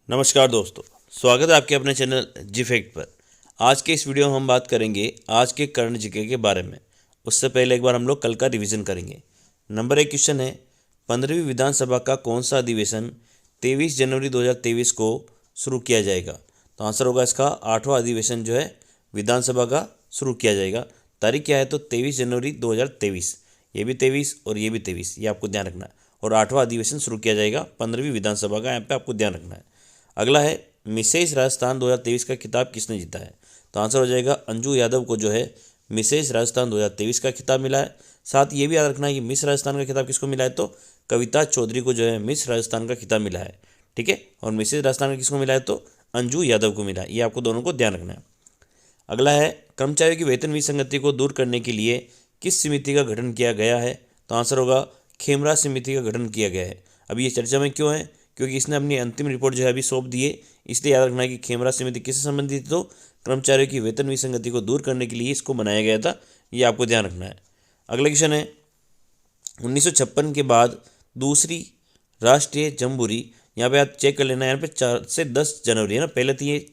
नमस्कार दोस्तों, स्वागत है आपके अपने चैनल जी फैक्ट पर। आज के इस वीडियो में हम बात करेंगे आज के करंट जीके के बारे में। उससे पहले एक बार हम लोग कल का रिवीजन करेंगे। नंबर 1 क्वेश्चन है, 15वीं विधानसभा का कौन सा अधिवेशन 23 जनवरी 2023 को शुरू किया जाएगा? तो आंसर होगा इसका 8वां अधिवेशन जो है विधानसभा का शुरू किया जाएगा। तारीख क्या है? तो 23 जनवरी 2023। ये भी 23 और ये भी 23, ये आपको ध्यान रखना है। और 8वां अधिवेशन शुरू किया जाएगा 15वीं विधानसभा का, यहाँ पे आपको ध्यान रखना है। अगला है, मिसेज राजस्थान 2023 का खिताब किसने जीता है? तो आंसर हो जाएगा अंजू यादव को जो है मिसेज राजस्थान 2023 का खिताब मिला है। साथ ये भी याद रखना है कि मिस राजस्थान का खिताब किसको मिला है? तो कविता चौधरी को जो है मिस राजस्थान का खिताब मिला है। ठीक है, और मिसेज राजस्थान का किसको मिला है? तो अंजू यादव को मिला है। ये आपको दोनों को ध्यान रखना है। अगला है, कर्मचारियों की वेतन विसंगति को दूर करने के लिए किस समिति का गठन किया गया है? तो आंसर होगा खेमरा समिति का गठन किया गया है। अभी ये चर्चा में क्यों है? क्योंकि इसने अपनी अंतिम रिपोर्ट जो है अभी सौंप दी है, इसलिए याद रखना है कि खेमरा समिति किससे संबंधित थी? तो कर्मचारियों की वेतन विसंगति को दूर करने के लिए इसको बनाया गया था। ये आपको ध्यान रखना है। अगला क्वेश्चन है, 1956 के बाद दूसरी राष्ट्रीय जमहूरी, यहाँ पे आप चेक कर लेना, यहाँ पे 4 से 10 जनवरी है ना, पहले थी ये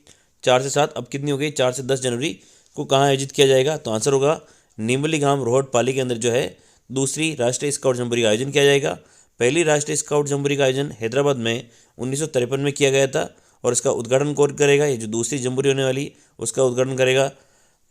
4 से 7, अब कितनी हो गई? 4 से 10 जनवरी को कहाँ आयोजित किया जाएगा? तो आंसर होगा निम्बलीगाम रोहट पाली के अंदर जो है दूसरी राष्ट्रीय स्काउट जमहूरी का आयोजन किया जाएगा। पहली राष्ट्रीय स्काउट जमहूरी का आयोजन हैदराबाद में 1953 में किया गया था, और इसका उद्घाटन कौन करेगा? ये जो दूसरी जमहूरी होने वाली उसका उद्घाटन करेगा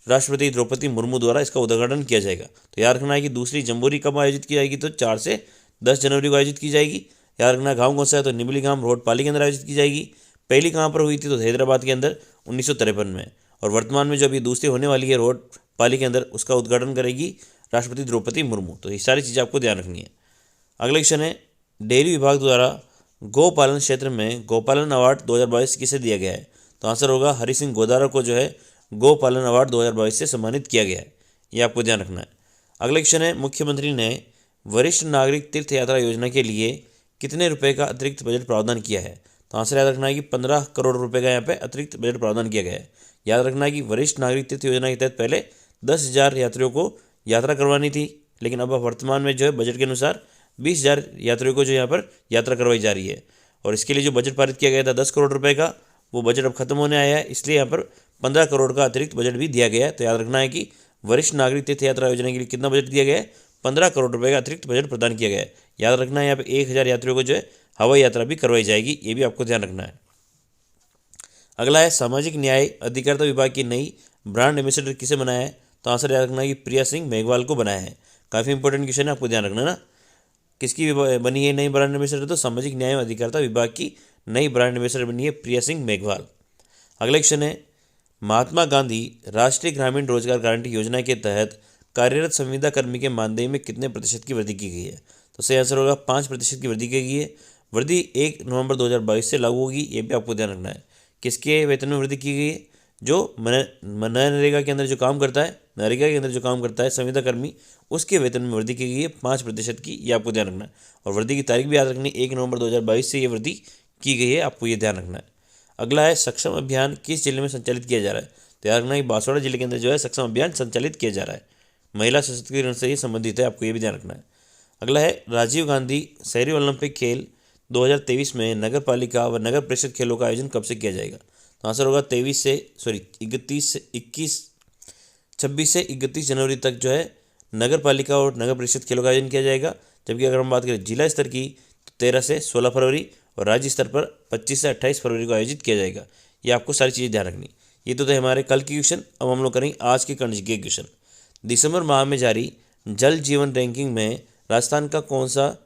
राष्ट्रपति द्रौपदी मुर्मू द्वारा, इसका उद्घाटन किया जाएगा। तो याद रखना है कि दूसरी जमहूरी कब आयोजित की जाएगी? तो 4 से 10 जनवरी को आयोजित की जाएगी। याद रखना गाँव कौन सा है? तो निम्बलीगाम रोहट पाली के अंदर आयोजित की जाएगी। पहली कहाँ पर हुई थी? तो हैदराबाद के अंदर 1953 में। और वर्तमान में जो अभी दूसरी होने वाली है रोहट पाली के अंदर, उसका उद्घाटन करेगी राष्ट्रपति द्रौपदी मुर्मू। तो ये सारी चीज़ें आपको ध्यान रखनी है। अगला क्वेश्चन है, डेयरी विभाग द्वारा गौपालन क्षेत्र में गौपालन अवार्ड 2022 किसे दिया गया है? तो आंसर होगा हरि सिंह गोदारा को जो है गौपालन अवार्ड 2022 से सम्मानित किया गया है। ये आपको ध्यान रखना है। अगला क्वेश्चन है, मुख्यमंत्री ने वरिष्ठ नागरिक तीर्थ यात्रा योजना के लिए कितने रुपए का अतिरिक्त बजट प्रावधान किया है? तो आंसर याद रखना है कि 15 करोड़ रुपए का यहाँ पे अतिरिक्त बजट प्रावधान किया गया है। याद रखना है कि वरिष्ठ नागरिक तीर्थ योजना के तहत पहले 10,000 यात्रियों को यात्रा करवानी थी, लेकिन अब वर्तमान में जो है बजट के अनुसार 20,000 यात्रियों को जो यहाँ पर यात्रा करवाई जा रही है। और इसके लिए जो बजट पारित किया गया था 10 करोड़ रुपए का, वो बजट अब खत्म होने आया है, इसलिए यहाँ पर 15 करोड़ का अतिरिक्त बजट भी दिया गया है। तो याद रखना है कि वरिष्ठ नागरिक तीर्थ यात्रा योजना के लिए कितना बजट दिया गया है? 15 करोड़ रुपए का अतिरिक्त बजट प्रदान किया गया है। याद रखना है यहाँ पे 1,000 यात्रियों को जो है हवाई यात्रा भी करवाई जाएगी। ये भी आपको ध्यान रखना है। अगला है, सामाजिक न्याय अधिकारिता विभाग की नई ब्रांड एम्बेसडर किसे बनाया है? तो आंसर याद रखना है कि प्रिया सिंह मेघवाल को बनाया है। काफ़ी इंपॉर्टेंट क्वेश्चन है, आपको ध्यान रखना ना। किसकी बनी है नई ब्रांड एम्बेसडर? तो सामाजिक न्याय एवं अधिकारिता विभाग की नई ब्रांड एम्बेसडर बनी है प्रिया सिंह मेघवाल। अगला क्वेश्चन है, महात्मा गांधी राष्ट्रीय ग्रामीण रोजगार गारंटी योजना के तहत कार्यरत संविदा कर्मी के मानदेय में कितने प्रतिशत की वृद्धि की गई है? तो सही आंसर होगा 5% की वृद्धि की गई है। वृद्धि 1 नवंबर 2022 से लागू होगी। ये भी आपको ध्यान रखना है। किसके वेतन में वृद्धि की गई है? जो मनरेगा के अंदर जो काम करता है, नरेगा के अंदर जो काम करता है संविदा कर्मी, उसके वेतन में वृद्धि की गई है 5% की। ये आपको ध्यान रखना है। और वृद्धि की तारीख भी याद रखनी, 1 नवंबर 2022 से ये वृद्धि की गई है, आपको ये ध्यान रखना है। अगला है, सक्षम अभियान किस जिले में संचालित किया जा रहा है? तो याद रखना कि बांसवाड़ा जिले के अंदर जो है सक्षम अभियान संचालित किया जा रहा है। महिला सशक्तिकरण से ये संबंधित है, आपको ये भी ध्यान रखना है। अगला है, राजीव गांधी शहरी ओलंपिक खेल 2023 में नगर पालिका व नगर परिषद खेलों का आयोजन कब से किया जाएगा? तो आंसर होगा 26 से 31 जनवरी तक जो है नगर पालिका और नगर परिषद खेलों का आयोजन किया जाएगा। जबकि अगर हम बात करें जिला स्तर की, तो 13 से 16 फरवरी, और राज्य स्तर पर 25 से 28 फरवरी को आयोजित किया जाएगा। ये आपको सारी चीज़ें ध्यान रखनी। ये तो थे हमारे कल के क्वेश्चन। अब हम लोग करेंगे आज के करंट जीके क्वेश्चन। दिसंबर माह में जारी जल जीवन रैंकिंग में राजस्थान का कौन सा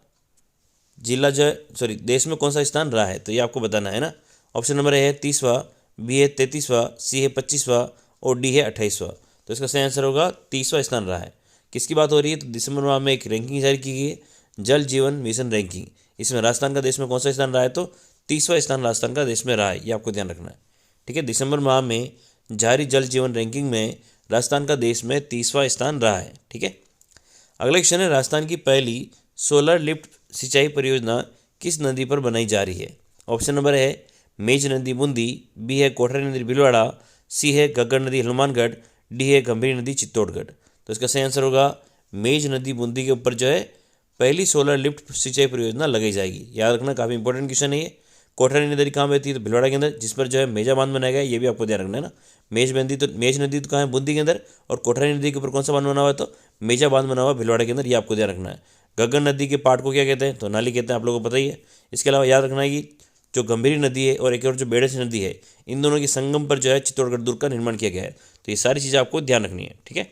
जिला जो है देश में कौन सा स्थान रहा है? तो ये आपको बताना है ना। ऑप्शन नंबर ए है 30वां, बी है 33वां, सी है 25वां और डी है 28वां। तो इसका सही आंसर होगा 30वां स्थान रहा है। किसकी बात हो रही है? तो दिसंबर माह में एक रैंकिंग जारी की गई है, जल जीवन मिशन रैंकिंग। इसमें राजस्थान का देश में कौन सा स्थान रहा है? तो 30वां स्थान राजस्थान का देश में रहा है। ये आपको ध्यान रखना है। ठीक है, दिसंबर माह में जारी जल जीवन रैंकिंग में राजस्थान का देश में 30वां स्थान रहा है। ठीक है, अगला क्वेश्चन है, राजस्थान की पहली सोलर लिफ्ट सिंचाई परियोजना किस नदी पर बनाई जा रही है? ऑप्शन नंबर है मेज नदी बूंदी, बी है कोठरी नदी भीलवाड़ा, सी है घग्गर नदी हनुमानगढ़, डी है गंभीर नदी चित्तौड़गढ़। तो इसका सही आंसर होगा मेज नदी बूंदी के ऊपर जो है पहली सोलर लिफ्ट सिंचाई परियोजना लगाई जाएगी। याद रखना, काफ़ी इंपॉर्टेंट क्वेश्चन है ये। कोठारी नदी कहाँ बहती है? तो भीलवाड़ा के अंदर, जिस पर जो है मेजा बांध बनाया गया है, ये भी आपको ध्यान रखना है ना। मेज नदी तो कहाँ है? बूंदी के अंदर। और कोठारी नदी के ऊपर कौन सा बांध बना हुआ है? तो मेजा बांध बना हुआ है भीलवाड़ा के अंदर, ये आपको ध्यान रखना है। घग्गर नदी के पार्ट को क्या कहते हैं? तो नाली कहते हैं, आप लोगों को पता ही है। इसके अलावा याद रखना है कि जो गंभीरी नदी है और एक और जो बेड़े नदी है, इन दोनों के संगम पर जो है चित्तौड़गढ़ दुर्ग का निर्माण किया गया है। तो ये सारी चीज़ें आपको ध्यान रखनी है, ठीक है।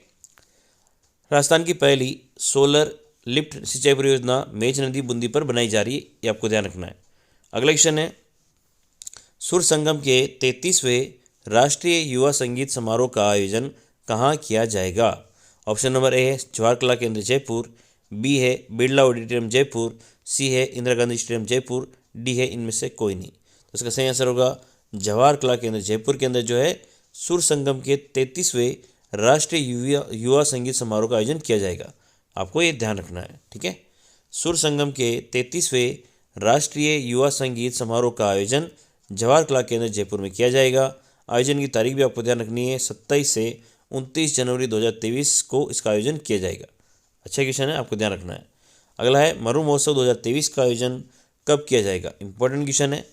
राजस्थान की पहली सोलर लिफ्ट सिंचाई परियोजना मेज नदी बूंदी पर बनाई जा रही है, ये आपको ध्यान रखना है। अगला क्वेश्चन है, सुर संगम के 33वें राष्ट्रीय युवा संगीत समारोह का आयोजन कहाँ किया जाएगा? ऑप्शन नंबर ए है जवाहर कला केंद्र जयपुर, बी है बिरला ऑडिटोरियम जयपुर, सी है इंदिरा गांधी स्टेडियम जयपुर, डी है इनमें से कोई नहीं। तो इसका सही आंसर होगा जवाहर कला केंद्र जयपुर के अंदर जो है सुर संगम के 33वें राष्ट्रीय युवा संगीत समारोह का आयोजन किया जाएगा। आपको ये ध्यान रखना है, ठीक है। सुर संगम के 33वें राष्ट्रीय युवा संगीत समारोह का आयोजन जवाहर कला केंद्र जयपुर में किया जाएगा। आयोजन की तारीख भी आपको ध्यान रखनी है, 27 से 29 जनवरी 2023 को इसका आयोजन किया जाएगा। अच्छा क्वेश्चन है, आपको ध्यान रखना है। अगला है, मरु महोत्सव 2023 का आयोजन कब किया जाएगा? इंपॉर्टेंट क्वेश्चन है।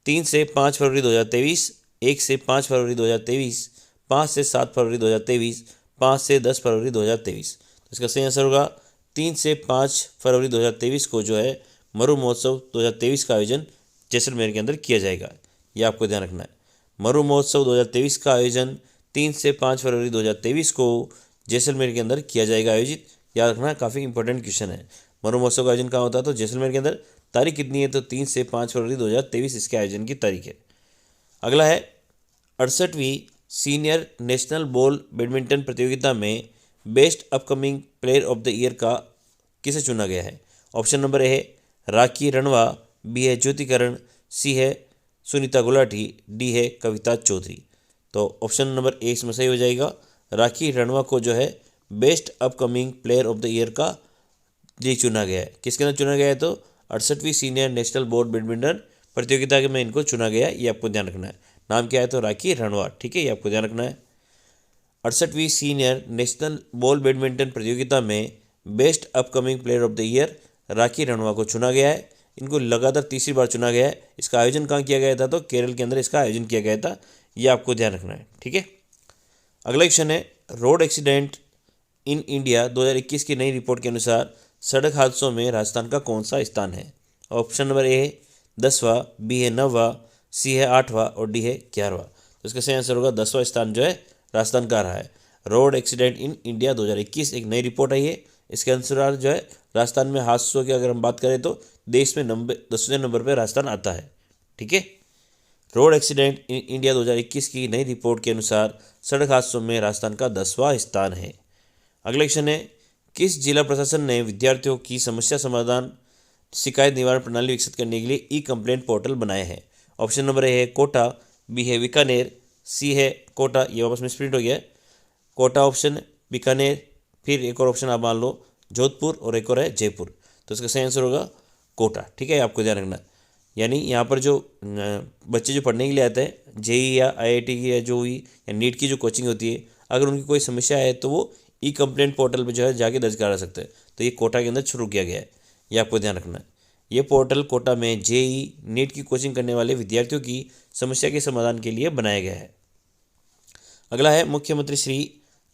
3 से 5 फरवरी 2023, 1 से 5 फरवरी 2023, 5 से 7 फरवरी 2023, 5 से 10 फरवरी 2023। तो इसका सही आंसर होगा 3 से 5 फरवरी 2023 को जो है मरु महोत्सव 2023 का आयोजन जैसलमेर के अंदर किया जाएगा। यह आपको ध्यान रखना है। मरु महोत्सव 2023 का आयोजन 3 से 5 फरवरी 2023 को जैसलमेर के अंदर किया जाएगा आयोजित। याद रखना, काफ़ी इंपॉर्टेंट क्वेश्चन है। मरु महोत्सव का आयोजन कहाँ होता है? तो जैसलमेर के अंदर। तारीख कितनी है? तो 3 से 5 फरवरी 2023 इसके आयोजन की तारीख है। अगला है, 68वीं सीनियर नेशनल बॉल बैडमिंटन प्रतियोगिता में best upcoming player of the year का किसे चुना गया है? ऑप्शन नंबर ए है राखी रणवा, बी है ज्योति करण, सी है सुनीता गुलाटी, डी है कविता चौधरी। तो ऑप्शन नंबर ए इसमें सही हो जाएगा। राखी रणवा को जो है best upcoming player of the year का ये चुना गया है। किसके अंदर चुना गया है? तो 68वीं सीनियर नेशनल बोर्ड बैडमिंटन प्रतियोगिता के में इनको चुना गया है, ये आपको ध्यान रखना है। नाम क्या है? तो राखी रणवा, ठीक है, ये आपको ध्यान रखना है। 68वीं सीनियर नेशनल बॉल बैडमिंटन प्रतियोगिता में best upcoming player of the year Rakhi Ranwa को चुना गया है। इनको लगातार तीसरी बार चुना गया है। इसका आयोजन कहाँ किया गया था? तो केरल के अंदर इसका आयोजन किया गया था, ये आपको ध्यान रखना है, ठीक है। अगला क्वेश्चन है, रोड एक्सीडेंट इन इंडिया 2021 की नई रिपोर्ट के अनुसार सड़क हादसों में राजस्थान का कौन सा स्थान है? ऑप्शन नंबर ए है 10वां, बी है 9वां, सी है 8वां और डी है 11वां। तो इसका सही आंसर होगा 10वां स्थान जो है राजस्थान का रहा है। रोड एक्सीडेंट इन इंडिया 2021 एक नई रिपोर्ट आई है। इसके अनुसार जो है राजस्थान में हादसों की अगर हम बात करें तो देश में 10वें नंबर पर राजस्थान आता है, ठीक है। रोड एक्सीडेंट इन इंडिया 2021 की नई रिपोर्ट के अनुसार सड़क हादसों में राजस्थान का 10वां स्थान है। अगला क्वेश्चन है, किस जिला प्रशासन ने विद्यार्थियों की समस्या समाधान शिकायत निवारण प्रणाली विकसित करने के लिए ई कंप्लेंट पोर्टल बनाया है? ऑप्शन नंबर ए है कोटा, बी है बीकानेर, सी है कोटा, ये वापस में स्प्रिंट हो गया है, कोटा ऑप्शन, बीकानेर, फिर एक और ऑप्शन आप मान लो जोधपुर और एक और है जयपुर। तो इसका सही आंसर होगा कोटा, ठीक है, आपको ध्यान रखना। यानी यहाँ पर जो बच्चे जो पढ़ने के लिए आते हैं जेई या आईआईटी की या जो हुई या नीट की जो कोचिंग होती है, अगर उनकी कोई समस्या है तो वो ई कंप्लेंट पोर्टल पे जो है जाके दर्ज करा सकते हैं। तो ये कोटा के अंदर शुरू किया गया है, ये आपको ध्यान रखना है। ये पोर्टल कोटा में जेई नीट की कोचिंग करने वाले विद्यार्थियों की समस्या के समाधान के लिए बनाया गया है। अगला है, मुख्यमंत्री श्री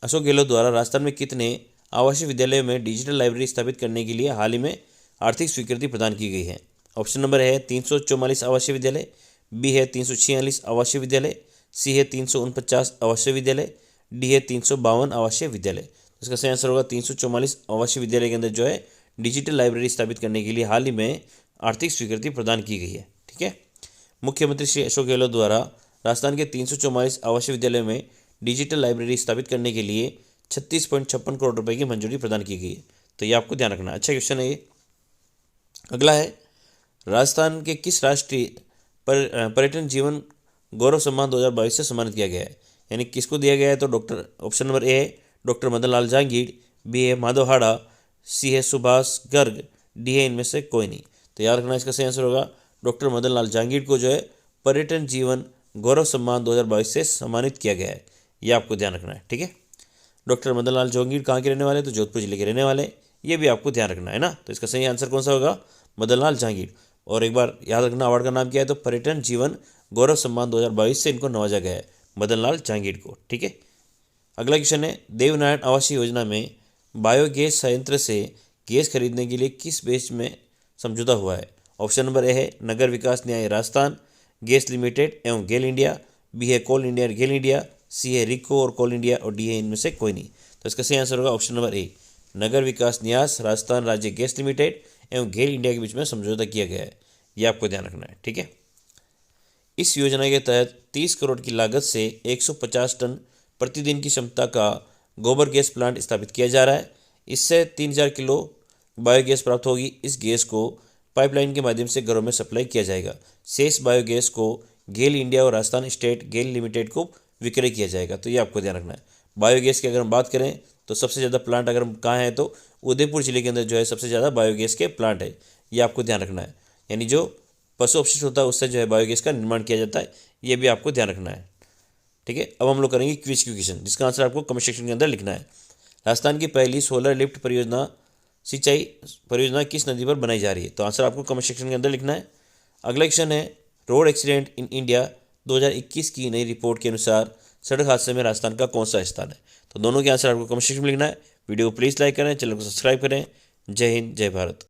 अशोक गहलोत द्वारा राजस्थान में कितने आवासीय विद्यालयों में डिजिटल लाइब्रेरी स्थापित करने के लिए हाल ही में आर्थिक स्वीकृति प्रदान की गई है? ऑप्शन नंबर है 344 आवासीय विद्यालय, बी है 346 आवासीय विद्यालय, सी है 349 आवासीय विद्यालय, डी है 352 आवासीय विद्यालय। इसका सही आंसर होगा 344 आवासीय विद्यालय के अंदर जो है डिजिटल लाइब्रेरी स्थापित करने के लिए हाल ही में आर्थिक स्वीकृति प्रदान की गई है, ठीक है। मुख्यमंत्री श्री अशोक गहलोत द्वारा राजस्थान के 344 आवासीय विद्यालयों में डिजिटल लाइब्रेरी स्थापित करने के लिए 36.56 करोड़ रुपए की मंजूरी प्रदान की गई है। तो ये आपको ध्यान रखना, अच्छा क्वेश्चन है ये। अगला है, राजस्थान के किस राष्ट्रीय पर्यटन जीवन गौरव सम्मान 2022 से सम्मानित किया गया है? यानी किसको दिया गया है? तो डॉक्टर, ऑप्शन नंबर ए है डॉक्टर मदन लाल जहांगीर, बी है माधव हाड़ा, सी है सुभाष गर्ग, डी है इनमें से कोई नहीं। तो याद रखना, इसका सही आंसर होगा डॉक्टर मदन लाल जहांगीर को जो है पर्यटन जीवन गौरव सम्मान 2022 से सम्मानित किया गया है, ये आपको ध्यान रखना है, ठीक है। डॉक्टर मदन लाल जहांगीर कहाँ के रहने वाले? तो जोधपुर जिले के रहने वाले, ये भी आपको ध्यान रखना है ना। तो इसका सही आंसर कौन सा होगा? मदन लाल जहांगीर। और एक बार याद रखना अवार्ड का नाम क्या है, तो पर्यटन जीवन गौरव सम्मान 2022 से इनको नवाजा गया है, मदन लाल जहांगीर को। ठीक है। अगला क्वेश्चन है, देवनारायण आवासीय योजना में बायोगैस संयंत्र से गैस खरीदने के लिए किस देश में समझौता हुआ है? ऑप्शन नंबर ए है नगर विकास न्याय राजस्थान गैस लिमिटेड एवं गेल इंडिया, बी है कोल इंडिया गेल इंडिया, सी है रिको और कोल इंडिया, और डी है इनमें से कोई नहीं। तो इसका सही आंसर होगा ऑप्शन नंबर ए, नगर विकास न्यास राजस्थान राज्य गैस लिमिटेड एवं गेल इंडिया के बीच में समझौता किया गया है, ये आपको ध्यान रखना है। ठीक है। इस योजना के तहत 30 करोड़ की लागत से 150 टन प्रतिदिन की क्षमता का गोबर गैस प्लांट स्थापित किया जा रहा है। इससे 3000 किलो बायोगैस प्राप्त होगी। इस गैस को पाइपलाइन के माध्यम से घरों में सप्लाई किया जाएगा। शेष बायोगैस को गेल इंडिया और राजस्थान स्टेट गेल लिमिटेड को विक्रय किया जाएगा। तो ये आपको ध्यान रखना है। बायोगैस की अगर हम बात करें तो सबसे ज़्यादा प्लांट अगर हम कहाँ हैं तो उदयपुर जिले के अंदर जो है सबसे ज़्यादा बायोगैस के प्लांट है, ये आपको ध्यान रखना है। यानी जो पशु अपशिष्ट होता है उससे जो है बायोगैस का निर्माण किया जाता है, ये भी आपको ध्यान रखना है। ठीक है। अब हम लोग करेंगे क्विज क्वेश्चन, जिसका आंसर आपको कमेंट सेक्शन के अंदर लिखना है। राजस्थान की पहली सोलर लिफ्ट परियोजना सिंचाई परियोजना किस नदी पर बनाई जा रही है? तो आंसर आपको कमेंट सेक्शन के अंदर लिखना है। अगला क्वेश्चन है, रोड एक्सीडेंट इन इंडिया 2021 की नई रिपोर्ट के अनुसार सड़क हादसे में राजस्थान का कौन सा स्थान है? तो दोनों के आंसर आपको कमेंट सेक्शन में लिखना है। वीडियो को प्लीज़ लाइक करें, चैनल को सब्सक्राइब करें। जय हिंद, जय भारत।